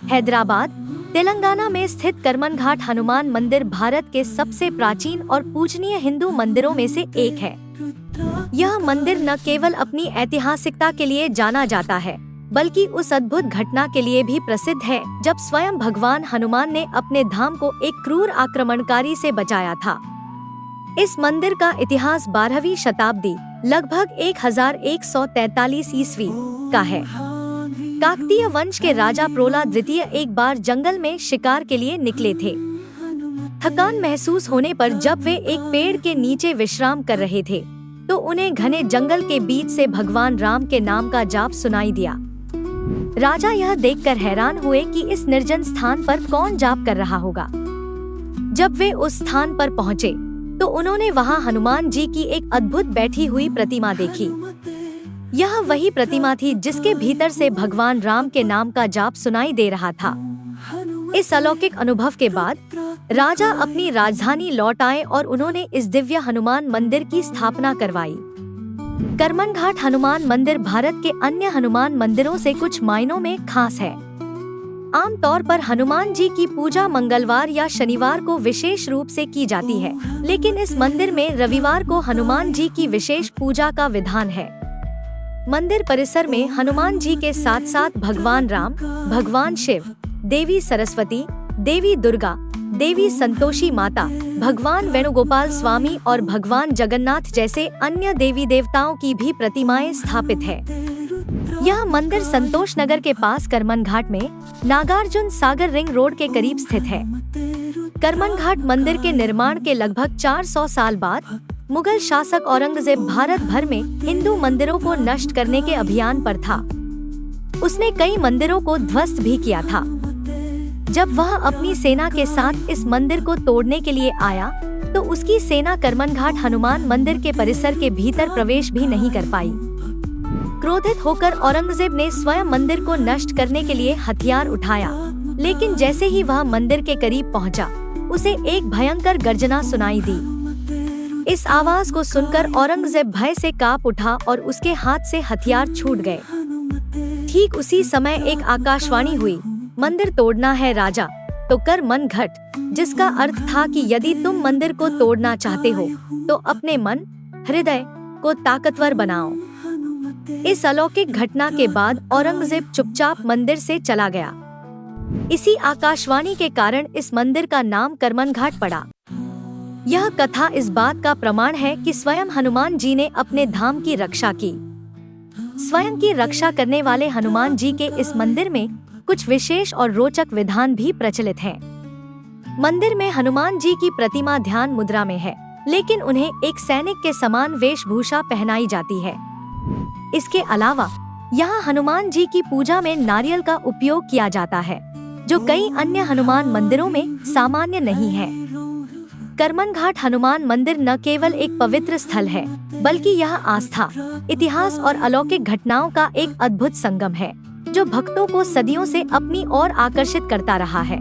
हैदराबाद, तेलंगाना में स्थित कर्मनघाट हनुमान मंदिर भारत के सबसे प्राचीन और पूजनीय हिंदू मंदिरों में से एक है। यह मंदिर न केवल अपनी ऐतिहासिकता के लिए जाना जाता है, बल्कि उस अद्भुत घटना के लिए भी प्रसिद्ध है जब स्वयं भगवान हनुमान ने अपने धाम को एक क्रूर आक्रमणकारी से बचाया था। इस मंदिर का इतिहास 12वीं शताब्दी लगभग 1143 ईस्वी का है। काकतीय वंश के राजा प्रोला द्वितीय एक बार जंगल में शिकार के लिए निकले थे। थकान महसूस होने पर जब वे एक पेड़ के नीचे विश्राम कर रहे थे, तो उन्हें घने जंगल के बीच से भगवान राम के नाम का जाप सुनाई दिया। राजा यह देखकर हैरान हुए कि इस निर्जन स्थान पर कौन जाप कर रहा होगा। जब वे उस स्थान पर पहुँचे, तो उन्होंने वहां हनुमान जी की एक अद्भुत बैठी हुई प्रतिमा देखी। यह वही प्रतिमा थी जिसके भीतर से भगवान राम के नाम का जाप सुनाई दे रहा था। इस अलौकिक अनुभव के बाद राजा अपनी राजधानी लौट आए और उन्होंने इस दिव्य हनुमान मंदिर की स्थापना करवाई। कर्मनघाट हनुमान मंदिर भारत के अन्य हनुमान मंदिरों से कुछ मायनों में खास है। आमतौर पर हनुमान जी की पूजा मंगलवार या शनिवार को विशेष रूप से की जाती है, लेकिन इस मंदिर में रविवार को हनुमान जी की विशेष पूजा का विधान है। मंदिर परिसर में हनुमान जी के साथ साथ भगवान राम, भगवान शिव, देवी सरस्वती, देवी दुर्गा, देवी संतोषी माता, भगवान वेणुगोपाल स्वामी और भगवान जगन्नाथ जैसे अन्य देवी देवताओं की भी प्रतिमाएं स्थापित है। यह मंदिर संतोष नगर के पास कर्मनघाट में नागार्जुन सागर रिंग रोड के करीब स्थित है। कर्मनघाट मंदिर के निर्माण के लगभग 400 साल बाद मुगल शासक औरंगजेब भारत भर में हिंदू मंदिरों को नष्ट करने के अभियान पर था। उसने कई मंदिरों को ध्वस्त भी किया था। जब वह अपनी सेना के साथ इस मंदिर को तोड़ने के लिए आया, तो उसकी सेना कर्मनघाट हनुमान मंदिर के परिसर के भीतर प्रवेश भी नहीं कर पाई। क्रोधित होकर औरंगजेब ने स्वयं मंदिर को नष्ट करने के लिए हथियार उठाया, लेकिन जैसे ही वह मंदिर के करीब पहुंचा, उसे एक भयंकर गर्जना सुनाई दी। इस आवाज को सुनकर औरंगजेब भय से कांप उठा और उसके हाथ से हथियार छूट गए। ठीक उसी समय एक आकाशवाणी हुई, मंदिर तोड़ना है राजा, तो कर मन घट, जिसका अर्थ था कि यदि तुम मंदिर को तोड़ना चाहते हो, तो अपने मन, हृदय को ताकतवर बनाओ। इस अलौकिक घटना के बाद औरंगजेब चुपचाप मंदिर से चला गया। इसी आकाशवाणी के कारण इस मंदिर का नाम कर्मनघाट पड़ा। यह कथा इस बात का प्रमाण है कि स्वयं हनुमान जी ने अपने धाम की रक्षा की। स्वयं की रक्षा करने वाले हनुमान जी के इस मंदिर में कुछ विशेष और रोचक विधान भी प्रचलित हैं। मंदिर में हनुमान जी की प्रतिमा ध्यान मुद्रा में है, लेकिन उन्हें एक सैनिक के समान वेशभूषा पहनाई जाती है। इसके अलावा यहाँ हनुमान जी की पूजा में नारियल का उपयोग किया जाता है, जो कई अन्य हनुमान मंदिरों में सामान्य नहीं है। कर्मनघाट हनुमान मंदिर न केवल एक पवित्र स्थल है, बल्कि यह आस्था, इतिहास और अलौकिक घटनाओं का एक अद्भुत संगम है, जो भक्तों को सदियों से अपनी ओर आकर्षित करता रहा है।